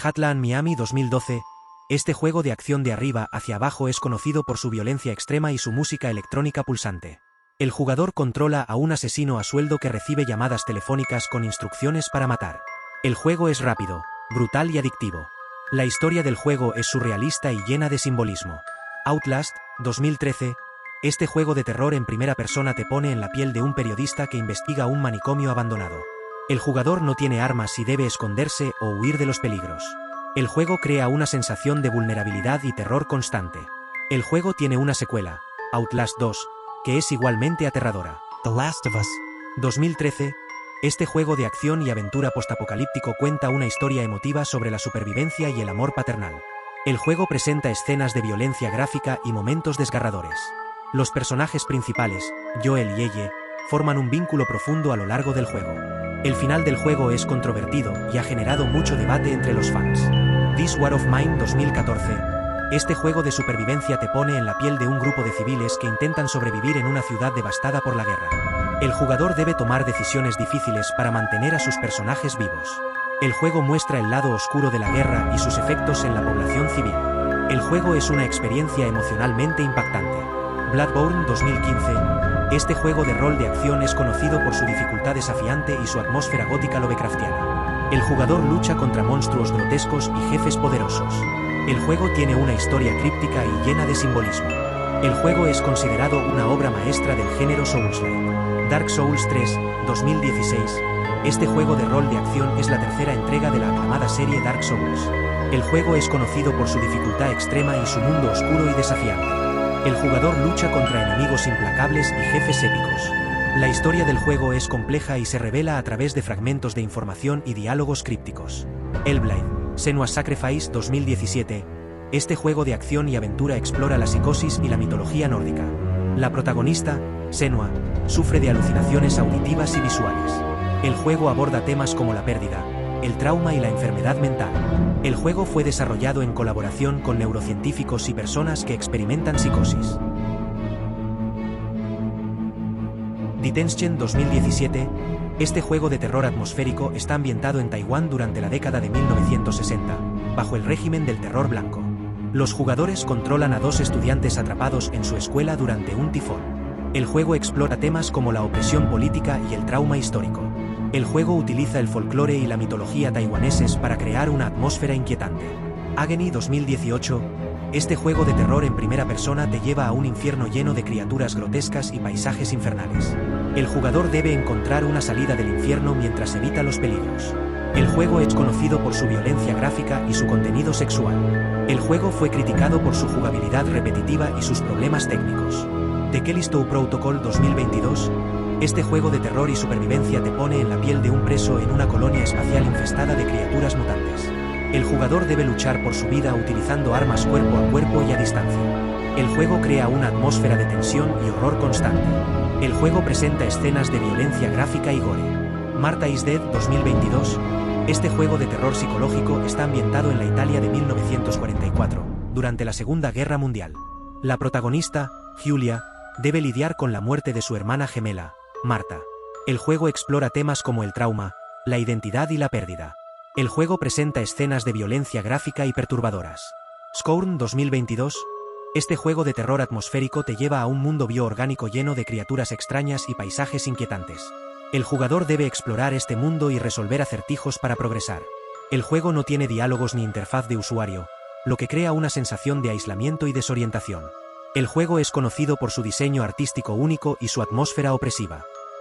Hotline Miami 2012. Este juego de acción de arriba hacia abajo es conocido por su violencia extrema y su música electrónica pulsante. El jugador controla a un asesino a sueldo que recibe llamadas telefónicas con instrucciones para matar. El juego es rápido, brutal y adictivo. La historia del juego es surrealista y llena de simbolismo. Outlast, 2013. Este juego de terror en primera persona te pone en la piel de un periodista que investiga un manicomio abandonado. El jugador no tiene armas y debe esconderse o huir de los peligros. El juego crea una sensación de vulnerabilidad y terror constante. El juego tiene una secuela, Outlast 2, que es igualmente aterradora. The Last of Us. 2013. Este juego de acción y aventura postapocalíptico cuenta una historia emotiva sobre la supervivencia y el amor paternal. El juego presenta escenas de violencia gráfica y momentos desgarradores. Los personajes principales, Joel y Ellie, forman un vínculo profundo a lo largo del juego. El final del juego es controvertido y ha generado mucho debate entre los fans. This War of Mine 2014. Este juego de supervivencia te pone en la piel de un grupo de civiles que intentan sobrevivir en una ciudad devastada por la guerra. El jugador debe tomar decisiones difíciles para mantener a sus personajes vivos. El juego muestra el lado oscuro de la guerra y sus efectos en la población civil. El juego es una experiencia emocionalmente impactante. Bloodborne 2015. Este juego de rol de acción es conocido por su dificultad desafiante y su atmósfera gótica lovecraftiana. El jugador lucha contra monstruos grotescos y jefes poderosos. El juego tiene una historia críptica y llena de simbolismo. El juego es considerado una obra maestra del género Souls-like. Dark Souls 3, 2016. Este juego de rol de acción es la tercera entrega de la aclamada serie Dark Souls. El juego es conocido por su dificultad extrema y su mundo oscuro y desafiante. El jugador lucha contra enemigos implacables y jefes épicos. La historia del juego es compleja y se revela a través de fragmentos de información y diálogos crípticos. Hellblade, Senua's Sacrifice 2017. Este juego de acción y aventura explora la psicosis y la mitología nórdica. La protagonista, Senua, sufre de alucinaciones auditivas y visuales. El juego aborda temas como la pérdida, el trauma y la enfermedad mental. El juego fue desarrollado en colaboración con neurocientíficos y personas que experimentan psicosis. Detention 2017. Este juego de terror atmosférico está ambientado en Taiwán durante la década de 1960, bajo el régimen del terror blanco. Los jugadores controlan a dos estudiantes atrapados en su escuela durante un tifón. El juego explora temas como la opresión política y el trauma histórico. El juego utiliza el folclore y la mitología taiwaneses para crear una atmósfera inquietante. Agony 2018. Este juego de terror en primera persona te lleva a un infierno lleno de criaturas grotescas y paisajes infernales. El jugador debe encontrar una salida del infierno mientras evita los peligros. El juego es conocido por su violencia gráfica y su contenido sexual. El juego fue criticado por su jugabilidad repetitiva y sus problemas técnicos. The Callisto Protocol 2022. Este juego de terror y supervivencia te pone en la piel de un preso en una colonia espacial infestada de criaturas mutantes. El jugador debe luchar por su vida utilizando armas cuerpo a cuerpo y a distancia. El juego crea una atmósfera de tensión y horror constante. El juego presenta escenas de violencia gráfica y gore. Martha is Dead 2022. Este juego de terror psicológico está ambientado en la Italia de 1944, durante la Segunda Guerra Mundial. La protagonista, Giulia, debe lidiar con la muerte de su hermana gemela, Marta. El juego explora temas como el trauma, la identidad y la pérdida. El juego presenta escenas de violencia gráfica y perturbadoras. Scorn 2022. Este juego de terror atmosférico te lleva a un mundo bioorgánico lleno de criaturas extrañas y paisajes inquietantes. El jugador debe explorar este mundo y resolver acertijos para progresar. El juego no tiene diálogos ni interfaz de usuario, lo que crea una sensación de aislamiento y desorientación. El juego es conocido por su diseño artístico único y su atmósfera opresiva.